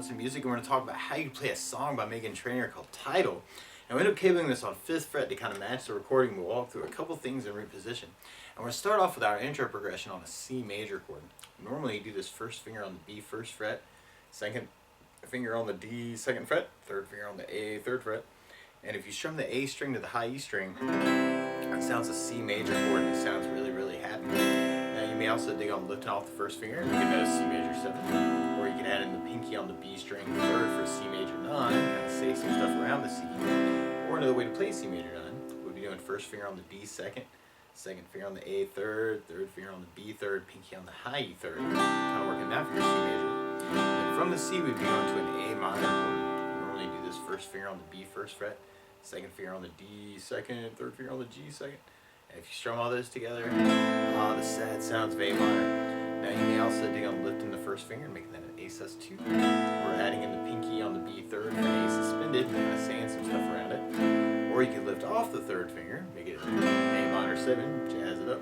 some music, and we're going to talk about how you play a song by Meghan and Trainor called Title. And we end up cabling this on 5th fret to kind of match the recording. We'll walk through a couple things in reposition. And we're going to start off with our intro progression on a C major chord. Normally you do this first finger on the B 1st fret, second finger on the D 2nd fret, third finger on the A 3rd fret. And if you strum the A string to the high E string, it sounds a C major chord and it sounds really, really happy. Now you may also dig on lifting off the first finger and get that a C major 7. Or you can add in the pinky on the B string 3rd for a C major 9, kind of say some stuff around the C. Or another way to play C major 9 would be doing first finger on the D 2nd, second finger on the A 3rd, third finger on the B 3rd, pinky on the high E 3rd. Kind of working that for your C major. And from the C we'd be going to an A minor chord. Normally you do this first finger on the B 1st fret, second finger on the D 2nd, third finger on the G 2nd. And if you strum all those together, the sad sounds of A minor. Now you may also dig on lifting the first finger and making that an A sus2. Or adding in the pinky on the B 3rd for an A suspended and kind of saying some stuff around it. Or you could lift off the 3rd finger, make it an A minor 7, jazz it up.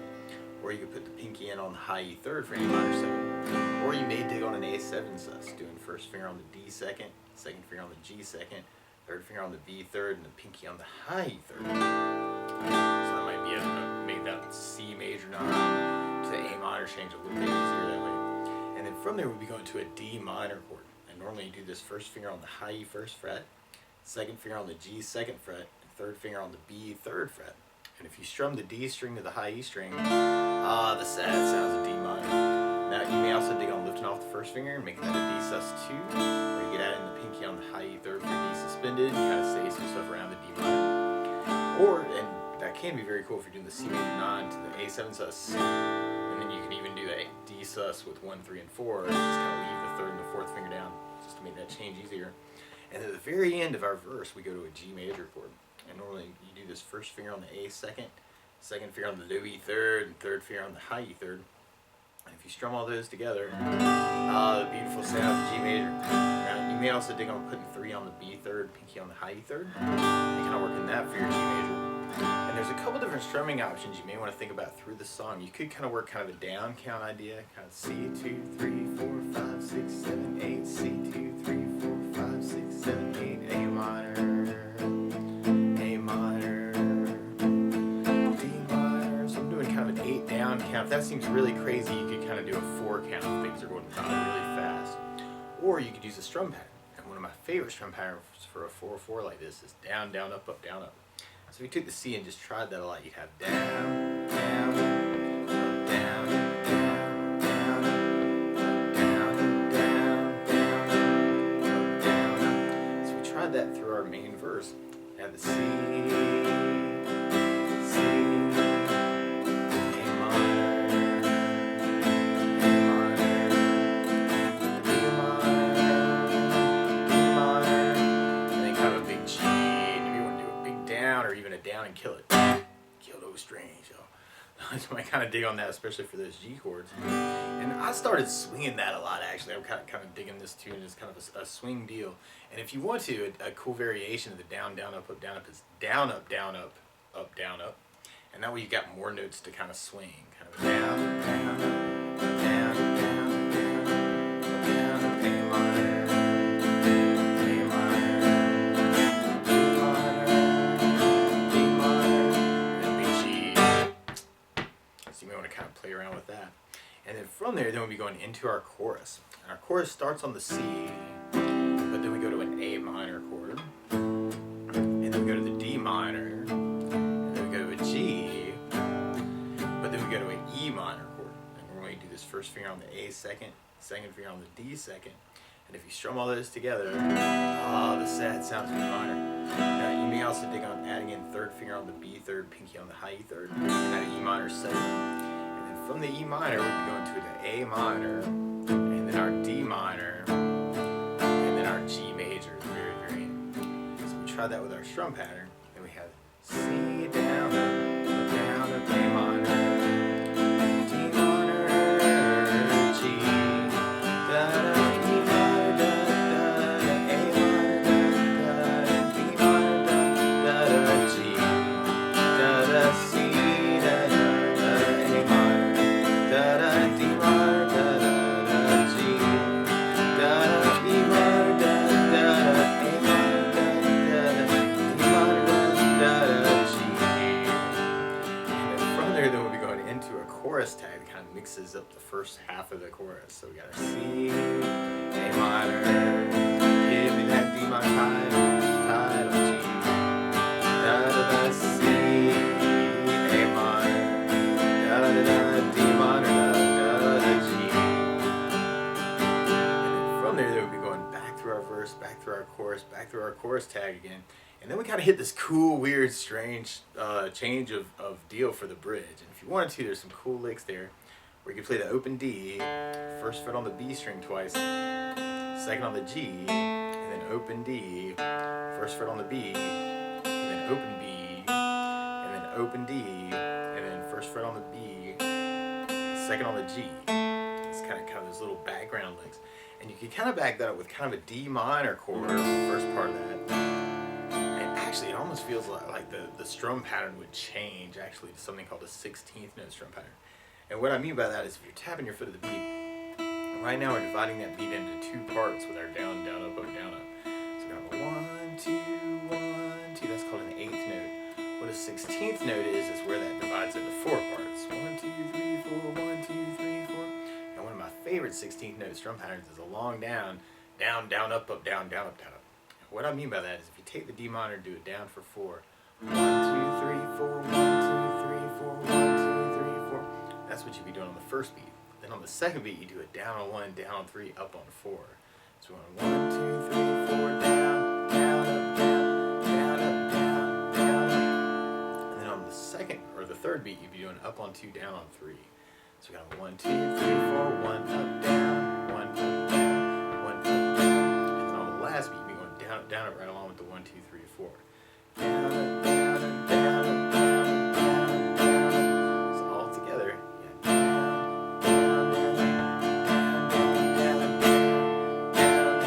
Or you could put the pinky in on the high E 3rd for an A minor 7. Or you may dig on an A 7 sus, doing first finger on the D 2nd, second finger on the G 2nd, third finger on the B 3rd, and the pinky on the high E 3rd. So that might be make that C major 9 to the A minor change a little bit easier that way. And then from there we'll be going to a D minor chord. And normally you do this first finger on the high E 1st fret, second finger on the G 2nd fret, and third finger on the B 3rd fret. And if you strum the D string to the high E string, the sad sounds of D minor. Now you may also dig on lifting off the first finger and making that a D sus2, or you could add in the pinky on the high E 3rd for D suspended and kind of say some stuff around the D minor. Or, and that can be very cool if you're doing the C major 9 to the A 7 sus, and then you can even do a D sus with 1, 3, and 4, and just kind of leave the 3rd and the 4th finger down just to make that change easier. And at the very end of our verse we go to a G major chord. And normally you do this first finger on the A 2nd, second finger on the low E 3rd, and third finger on the high E 3rd. And if you strum all those together, the beautiful sound of G major. Now you may also dig on putting 3 on the B 3rd, pinky on the high E 3rd. You kind of working that for your G major. And there's a couple different strumming options you may want to think about through the song. You could kind of work kind of a down count idea, kind of C 2, 3, 4, 5, 6, 7, 8, C 2, 3, 4, 5, 6, 7, 8, A minor. Count. If that seems really crazy, you could kind of do a 4 count if things are going really fast. Or you could use a strum pattern. And one of my favorite strum patterns for a 4/4 like this is down, down, up, up, down, up. So if you took the C and just tried that a lot, you'd have down, down, up, down, down, down, up, down, down, down, up, down. So we tried that through our main verse. We have the C. Down and kill it. Kill those strings, yo. So I kind of dig on that, especially for those G chords. And I started swinging that a lot, actually. I'm kind of digging this tune. It's kind of a swing deal. And if you want to, a cool variation of the down, down, up, down, up is down, up, down, up, up, down, up. And that way you've got more notes to kind of swing. Kind of down, down, up, down, down, down, up, down, up, A minor. Kind of play around with that. And then from there, then we'll be going into our chorus. And our chorus starts on the C, but then we go to an A minor chord, and then we go to the D minor, and then we go to a G, but then we go to an E minor chord. And normally you do this first finger on the A 2nd, second finger on the D 2nd, and if you strum all those together, the sad sounds of E minor. Now you may also dig on adding in third finger on the B 3rd, pinky on the high E 3rd, and that E minor 7. From the E minor, we'll be going to the A minor, and then our D minor, and then our G major at the very, very end. So we try that with our strum pattern, and we have C down, up, A minor, D minor, G, da da, E minor, da da, A minor, da da, D minor, da da, G, da da, C, da da. Da da, D minor, da da, da, G, da da, E minor, first half of the chorus. So we got our C, A minor, give me that D minor title, G, da da da, C, A minor, da da da, D minor, da da da, G. And then from there, we'll be going back through our verse, back through our chorus, back through our chorus tag again. And then we kind of hit this cool, weird, strange change of deal for the bridge. And if you wanted to, there's some cool licks there where you can play the open D, first fret on the B string twice, second on the G, and then open D, first fret on the B, and then open B, and then open D, and then first fret on the B, second on the G. It's kind of those little background licks. And you can kind of back that up with kind of a D minor chord on the first part of that. Actually, it almost feels like the strum pattern would change actually to something called a 16th note strum pattern. And what I mean by that is if you're tapping your foot at the beat, right now we're dividing that beat into two parts with our down, down, up, down, up. So we have a 1, 2, 1, 2. That's called an 8th note. What a 16th note is where that divides into 4 parts. 1, 2, 3, 4, 1, 2, 3, 4. And one of my favorite 16th note strum patterns is a long down, down, down, up, down, down, up, down, up. What I mean by that is if you take the D minor and do it down for 4, 1, 2, 3, 4, 1, 2, 3, 4, 1, 2, 3, 4. That's what you'd be doing on the first beat. Then on the second beat, you do it down on 1, down on 3, up on 4. So we're going 1, 2, 3, 4, down, down, up, down, down, up, down, down, up. And then on the second or the third beat, you'd be doing up on 2, down on 3. So we got 1, 2, 3, 4, 1 up, down, 1 up, down, 1 up, down. And then on the last beat, down it right along with the 1, 2, 3, 4. Down it, down it, down it, down it, down it, down it. So all together, yeah. Down, down, down, down, down, down, down, down,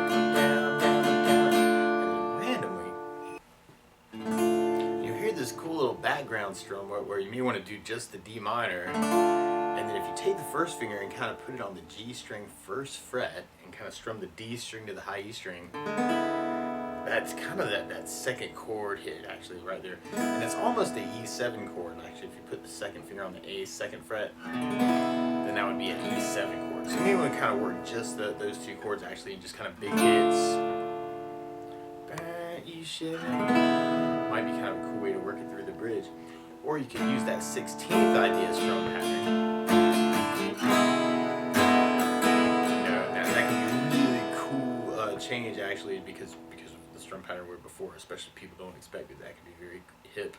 down, down, down. And then randomly, you hear this cool little background strum where you may want to do just the D minor. And then if you take the first finger and kind of put it on the G string first fret and kind of strum the D string to the high E string, that's kind of that second chord hit actually right there. And it's almost a E7 chord actually. If you put the second finger on the A second fret, then that would be an E7 chord. So you may want to kind of work just those two chords actually in just kind of big hits. E7 might be kind of a cool way to work it through the bridge. Or you could use that 16th idea strum pattern. Change actually because of the strum pattern where before, especially people don't expect it, that can be very hip.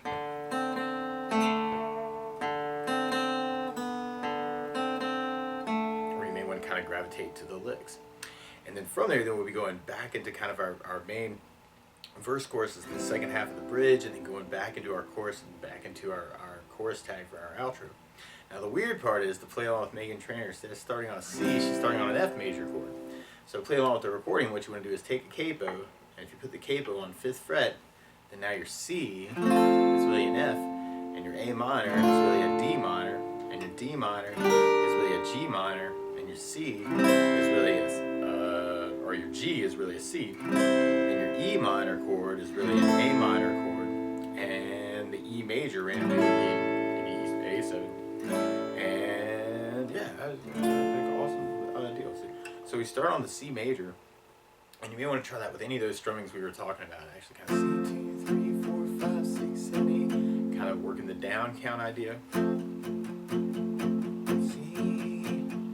Or you may want to kind of gravitate to the licks. And then from there, then we'll be going back into kind of our main verse chorus is the second half of the bridge, and then going back into our chorus and back into our chorus tag for our outro. Now the weird part is to play along with Meghan Trainor, instead of starting on a C, she's starting on an F major chord. So play along with the recording, what you want to do is take a capo, and if you put the capo on 5th fret, then now your C is really an F, and your A minor is really a D minor, and your D minor is really a G minor, and your C is really or your G is really a C, and your E minor chord is really an A minor chord, and the E major randomly would be an A7. And yeah, that's an awesome deal. So we start on the C major, and you may want to try that with any of those strummings we were talking about. Actually, kind of C, 2, 3, 4, 5, 6, 7, 8. Kind of working the down count idea. C,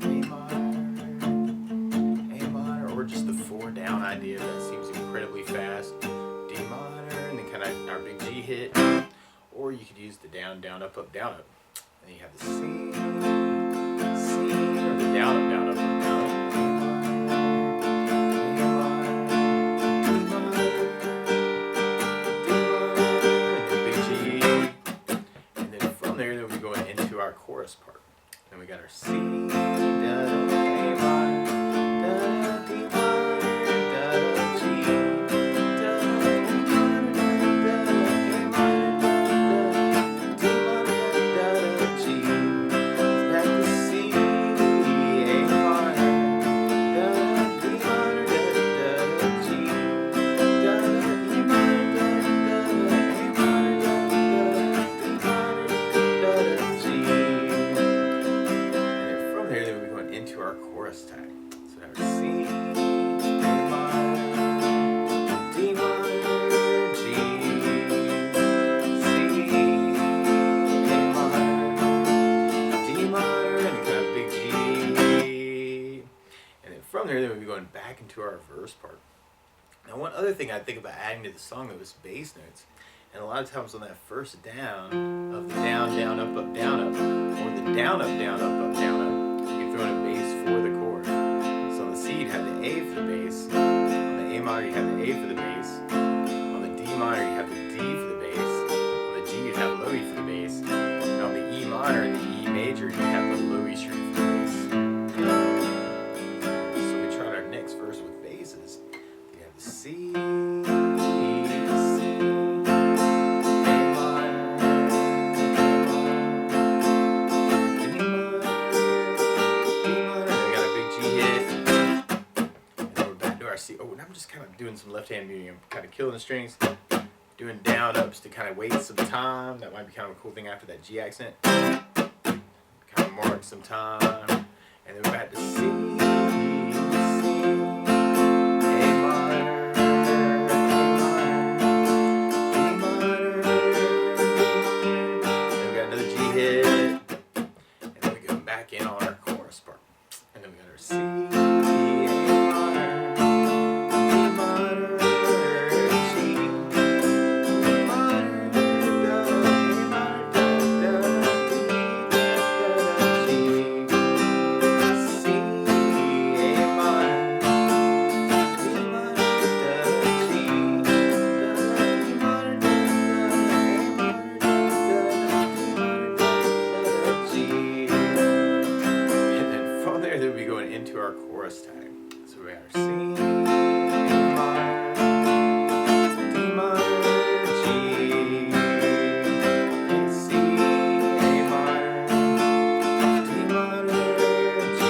A minor, or just the 4 down idea. That seems incredibly fast. D minor, and then kind of our big G hit. Or you could use the down, down, up, down, up. And then you have the C, or the down, up, down, up, down, up. Our chorus part. Then we got our C, da, da, A minor, da, D minor, da, G, da, A minor, da, A minor, da, D minor, da, G. Back to C, A minor, into our verse part. Now, one other thing I think about adding to the song though is bass notes. And a lot of times on that first down of the down, down, up, or the down, up, down, up, down, up, you can throw in a bass for the chord. So on the C, you'd have the A for the bass. On the A minor, you have the A for the bass. On the D minor, you have the D for the bass. On the G, you'd have low E for the bass. And on the E minor and the E major, you have the low E string for the bass. So we tried our next verse with basses. We have the C. Oh, and I'm just kind of doing some left-hand muting. I'm kind of killing the strings, doing down-ups to kind of waste some time. That might be kind of a cool thing after that G accent. Kind of mark some time. And then we're back to C, A minor, D minor. Then we got another G hit. And then we go back in on our chorus part. And then we got our C. Into our chorus tag. So we have our C, A minor, D minor, G, C, A minor, D minor, G.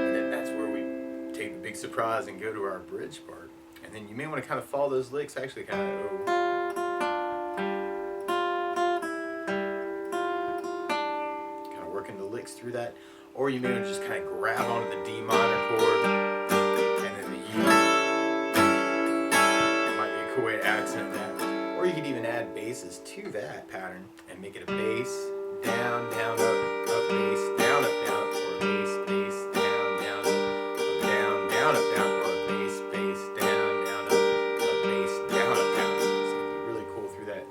And then that's where we take the big surprise and go to our bridge part. And then you may want to kind of follow those licks, actually kind of go. Working the licks through that, or you may just kind of grab onto the D minor chord and then the E. It might be a cool way to accent that. Or you could even add basses to that pattern and make it a bass, down, down, up, bass, down, up, or a bass, bass, down, down, up, down, or a bass, bass, down, up, bass, down, up. So it'd be really cool through that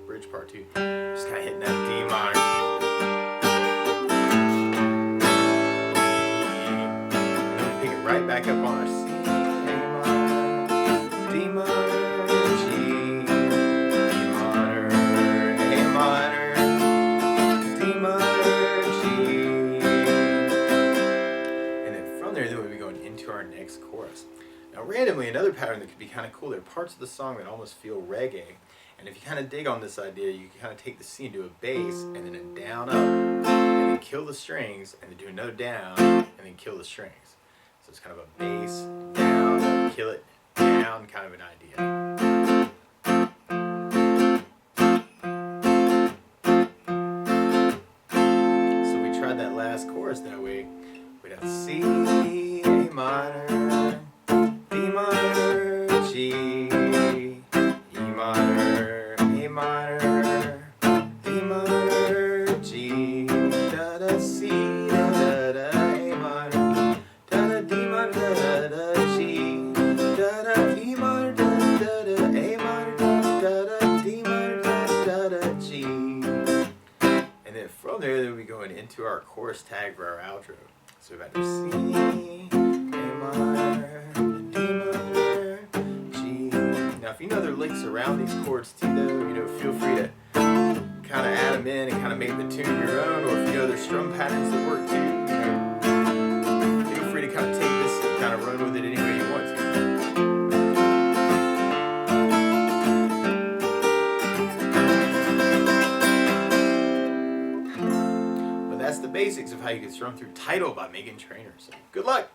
bridge part too. Just kind of hitting that D minor. Right back up on our C, A minor, D minor, G, E minor, A minor, D minor, G. And then from there, we'll be going into our next chorus. Now randomly, another pattern that could be kind of cool, there are parts of the song that almost feel reggae. And if you kind of dig on this idea, you can kind of take the C and do a bass, and then a down up, and then kill the strings, and then do another down, and then kill the strings. So it's kind of a bass, down, kill it, down, kind of an idea. So we tried that last chorus that way. We'd have C, A minor, D minor, G, E minor, A minor, D minor, G, da da C, da da A minor. D minor, da da G, da da E minor, da da A minor, da da D minor, da da G. And then from there, we going into our chorus tag for our outro. So we've got our C, A minor, D minor, G. Now, if you know there are licks around these chords too, though, feel free to kind of add them in and kind of make the tune your own. Or if you know there's strum patterns that work too, feel free to kind of take this and kind of run with it any way you want to. But that's the basics of how you can strum through Title by Meghan Trainor. So good luck!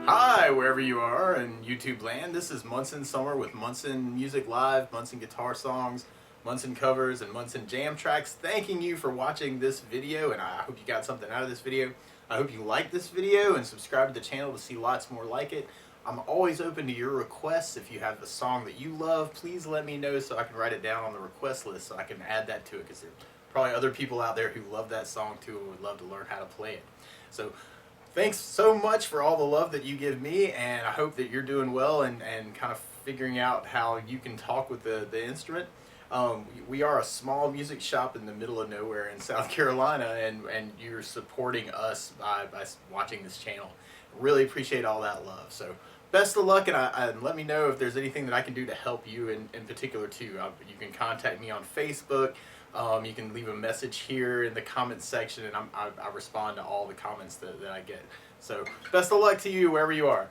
Hi, wherever you are in YouTube land. This is Munson Summer with Munson Music Live, Munson Guitar Songs, Munson Covers, and Munson Jam Tracks. Thanking you for watching this video, and I hope you got something out of this video. I hope you like this video and subscribe to the channel to see lots more like it. I'm always open to your requests. If you have a song that you love, please let me know so I can write it down on the request list so I can add that to it, because there's probably other people out there who love that song too and would love to learn how to play it. So thanks so much for all the love that you give me, and I hope that you're doing well and kind of figuring out how you can talk with the instrument. We are a small music shop in the middle of nowhere in South Carolina, and you're supporting us by watching this channel. Really appreciate all that love. So best of luck, and let me know if there's anything that I can do to help you in particular too. You can contact me on Facebook. You can leave a message here in the comments section, and I respond to all the comments that I get. So best of luck to you wherever you are.